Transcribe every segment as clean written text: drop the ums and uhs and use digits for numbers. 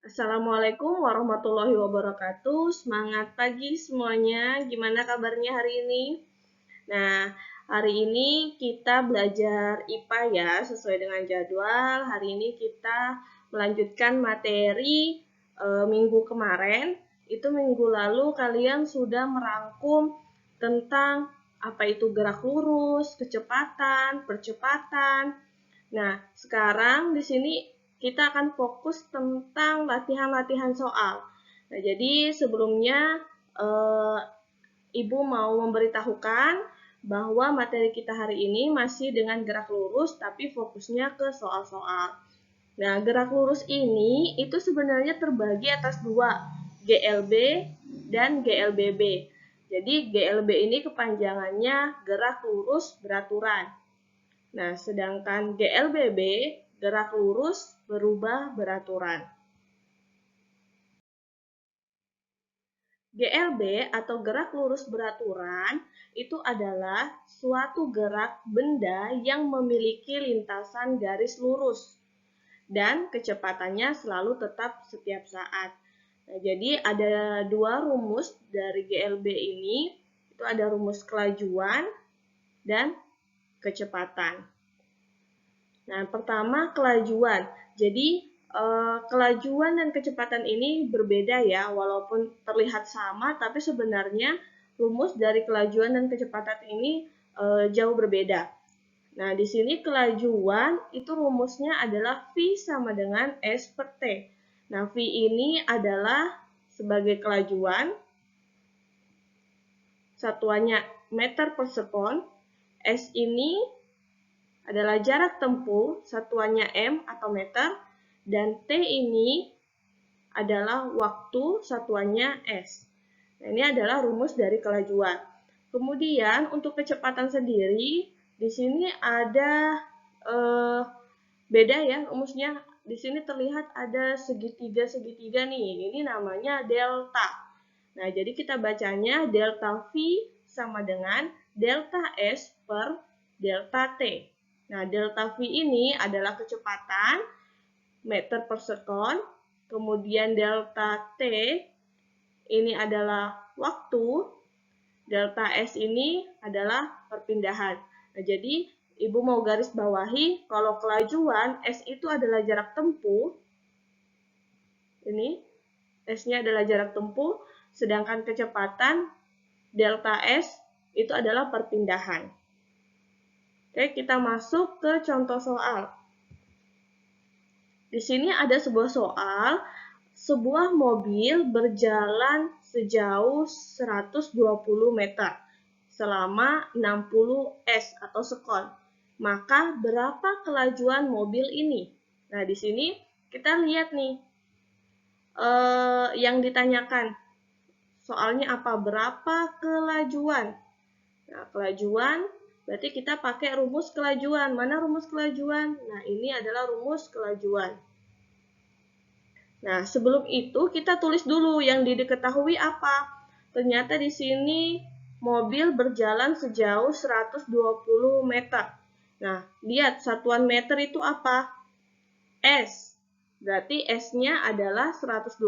Assalamualaikum warahmatullahi wabarakatuh. Semangat pagi semuanya. Gimana kabarnya hari ini? Nah, hari ini kita belajar IPA ya, sesuai dengan jadwal. Hari ini kita melanjutkan materi minggu kemarin. Itu minggu lalu kalian sudah merangkum tentang apa itu gerak lurus, kecepatan, percepatan. Nah, sekarang di sini kita akan fokus tentang latihan-latihan soal. Nah, jadi sebelumnya Ibu mau memberitahukan bahwa materi kita hari ini masih dengan gerak lurus, tapi fokusnya ke soal-soal. Nah, gerak lurus ini itu sebenarnya terbagi atas dua, GLB dan GLBB. Jadi, GLB ini kepanjangannya gerak lurus beraturan. Nah, sedangkan GLBB, gerak lurus berubah beraturan. GLB atau gerak lurus beraturan itu adalah suatu gerak benda yang memiliki lintasan garis lurus dan kecepatannya selalu tetap setiap saat. Nah, jadi ada dua rumus dari GLB ini, itu ada rumus kelajuan dan kecepatan. Nah, pertama kelajuan. Jadi, kelajuan dan kecepatan ini berbeda ya, walaupun terlihat sama, tapi sebenarnya rumus dari kelajuan dan kecepatan ini jauh berbeda. Nah, di sini kelajuan itu rumusnya adalah V sama dengan S per T. Nah, V ini adalah sebagai kelajuan, satuannya meter per sekon. S ini adalah jarak tempuh, satuannya M atau meter, dan T ini adalah waktu, satuannya S. Nah, ini adalah rumus dari kelajuan. Kemudian untuk kecepatan sendiri, di sini ada beda ya rumusnya. Di sini terlihat ada segitiga-segitiga nih. Ini namanya delta. Nah, jadi kita bacanya delta V sama dengan delta S per delta T. Nah, delta V ini adalah kecepatan meter per sekon, kemudian delta T ini adalah waktu, delta S ini adalah perpindahan. Nah, jadi Ibu mau garis bawahi, kalau kelajuan S itu adalah jarak tempuh, ini S-nya adalah jarak tempuh, sedangkan kecepatan delta S itu adalah perpindahan. Oke, kita masuk ke contoh soal. Di sini ada sebuah soal, sebuah mobil berjalan sejauh 120 meter selama 60 S atau sekon. Maka berapa kelajuan mobil ini? Nah, di sini kita lihat nih yang ditanyakan. Soalnya apa? Berapa kelajuan? Nah, kelajuan berarti kita pakai rumus kelajuan. Mana rumus kelajuan? Nah, ini adalah rumus kelajuan. Nah, sebelum itu kita tulis dulu yang diketahui apa. Ternyata di sini mobil berjalan sejauh 120 meter. Nah, lihat satuan meter itu apa? S. Berarti S-nya adalah 120.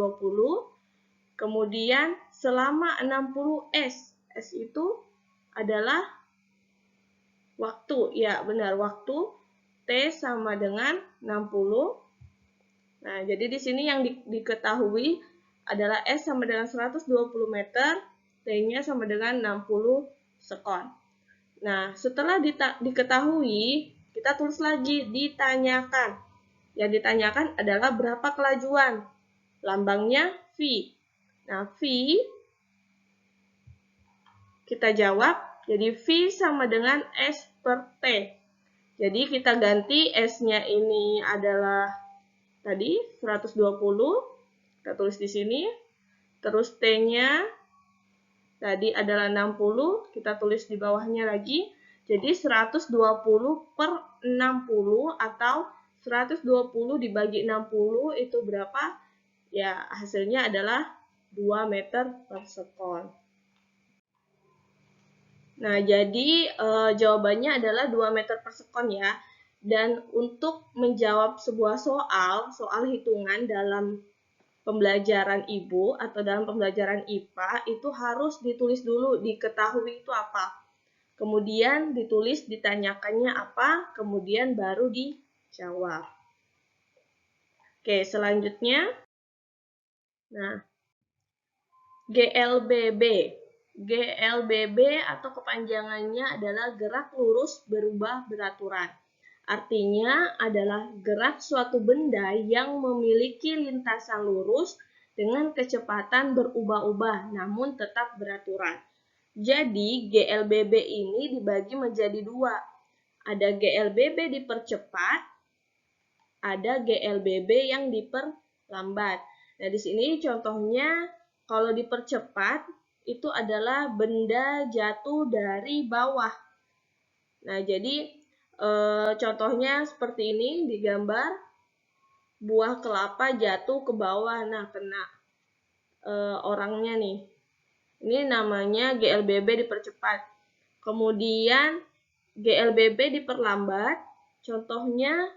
Kemudian selama 60 S. S itu adalah waktu. Ya, benar, waktu. T sama dengan 60. Nah, jadi di sini yang diketahui adalah S sama dengan 120 meter, T-nya sama dengan 60 sekon. Nah, setelah diketahui, kita tulis lagi ditanyakan. Yang ditanyakan adalah berapa kelajuan. Lambangnya V. Nah, V kita jawab, jadi V sama dengan S per T. Jadi kita ganti S-nya ini adalah tadi 120, kita tulis di sini. Terus T-nya tadi adalah 60, kita tulis di bawahnya lagi. Jadi 120 per 60 atau 120 dibagi 60 itu berapa? Ya, hasilnya adalah 2 meter per sekon. Nah, jadi jawabannya adalah 2 meter per sekon ya. Dan untuk menjawab sebuah soal hitungan dalam pembelajaran ibu atau dalam pembelajaran IPA itu harus ditulis dulu, diketahui itu apa. Kemudian ditulis ditanyakannya apa, kemudian baru dijawab. Oke, selanjutnya. Nah, GLBB. GLBB atau kepanjangannya adalah gerak lurus berubah beraturan. Artinya adalah gerak suatu benda yang memiliki lintasan lurus dengan kecepatan berubah-ubah namun tetap beraturan. Jadi GLBB ini dibagi menjadi dua. Ada GLBB dipercepat, ada GLBB yang diperlambat. Nah, di sini contohnya kalau dipercepat itu adalah benda jatuh dari bawah. Nah, jadi contohnya seperti ini digambar, buah kelapa jatuh ke bawah, nah kena orangnya nih. Ini namanya GLBB dipercepat. Kemudian GLBB diperlambat, contohnya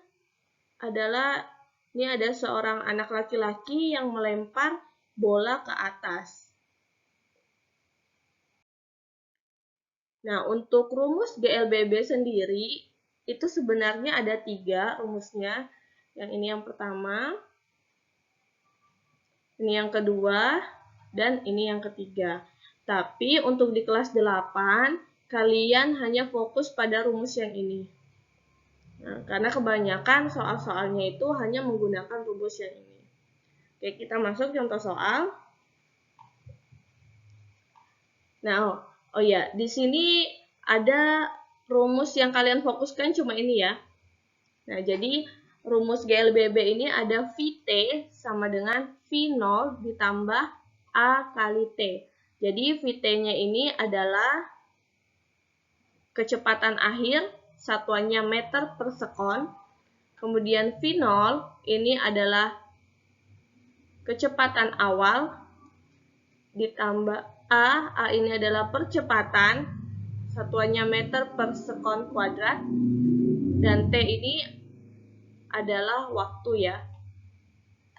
adalah ini ada seorang anak laki-laki yang melempar bola ke atas. Nah, untuk rumus GLBB sendiri itu sebenarnya ada 3 rumusnya. Yang ini yang pertama, ini yang kedua, dan ini yang ketiga. Tapi untuk di kelas 8, kalian hanya fokus pada rumus yang ini. Nah, karena kebanyakan soal-soalnya itu hanya menggunakan rumus yang ini. Oke, kita masuk contoh soal. Nah, oh ya, di sini ada rumus yang kalian fokuskan cuma ini ya. Nah, jadi rumus GLBB ini ada VT sama dengan V0 ditambah A kali T. Jadi VT-nya ini adalah kecepatan akhir, satuannya meter per sekon. Kemudian V0 ini adalah kecepatan awal, ditambah A ini adalah percepatan, satuannya meter per sekon kuadrat. Dan T ini adalah waktu ya.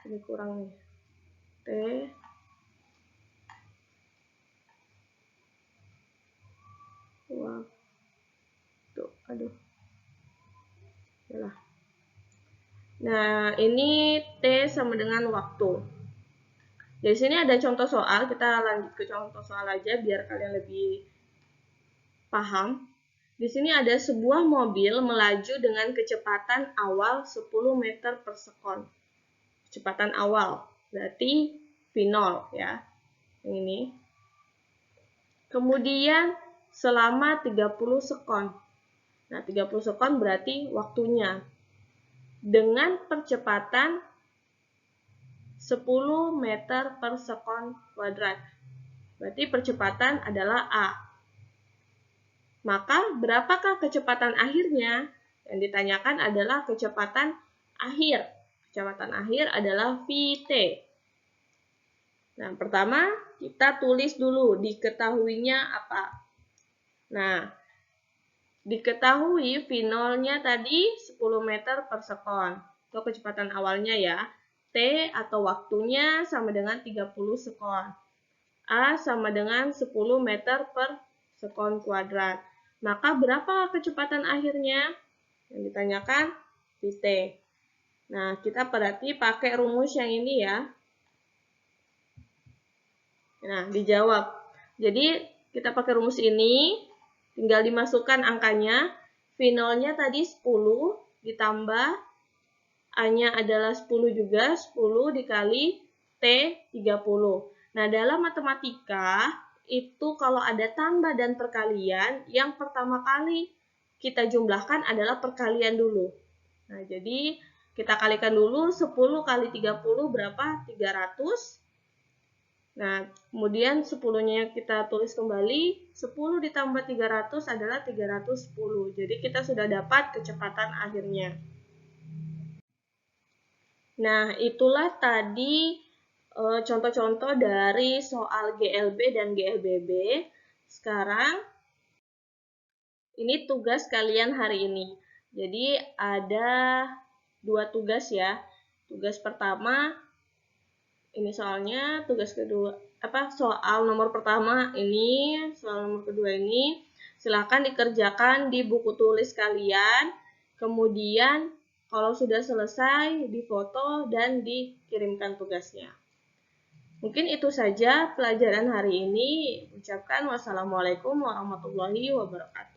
Ini kurang nih. T waktu. Aduh. Yalah. Nah, ini T sama dengan waktu. Di sini ada contoh soal, kita lanjut ke contoh soal aja biar kalian lebih paham. Di sini ada sebuah mobil melaju dengan kecepatan awal 10 meter per sekon. Kecepatan awal, berarti V0 ya. Yang ini. Kemudian selama 30 sekon. Nah, 30 sekon berarti waktunya. Dengan percepatan 10 meter per sekon kuadrat. Berarti percepatan adalah A. Maka berapakah kecepatan akhirnya? Yang ditanyakan adalah kecepatan akhir. Kecepatan akhir adalah VT. Nah, pertama kita tulis dulu diketahuinya apa. Nah, diketahui V0-nya tadi 10 meter per sekon. Itu kecepatan awalnya ya. T atau waktunya sama dengan 30 sekon. A sama dengan 10 meter per sekon kuadrat. Maka berapa kecepatan akhirnya? Yang ditanyakan VT. Nah, kita berarti pakai rumus yang ini ya. Nah, dijawab. Jadi, kita pakai rumus ini, tinggal dimasukkan angkanya. V0-nya tadi 10, ditambah A-nya adalah 10 juga, 10 dikali T 30. Nah, dalam matematika, itu kalau ada tambah dan perkalian, yang pertama kali kita jumlahkan adalah perkalian dulu. Nah, jadi kita kalikan dulu 10 kali 30 berapa? 300. Nah, kemudian 10-nya kita tulis kembali, 10 ditambah 300 adalah 310. Jadi kita sudah dapat kecepatan akhirnya. Nah, itulah tadi contoh-contoh dari soal GLB dan GLBB. Sekarang, ini tugas kalian hari ini. Jadi, ada 2 tugas ya. Tugas pertama, Ini soalnya tugas kedua, soal nomor pertama ini, soal nomor kedua ini, silakan dikerjakan di buku tulis kalian. Kemudian kalau sudah selesai, difoto dan dikirimkan tugasnya. Mungkin itu saja pelajaran hari ini. Ucapkan wassalamualaikum warahmatullahi wabarakatuh.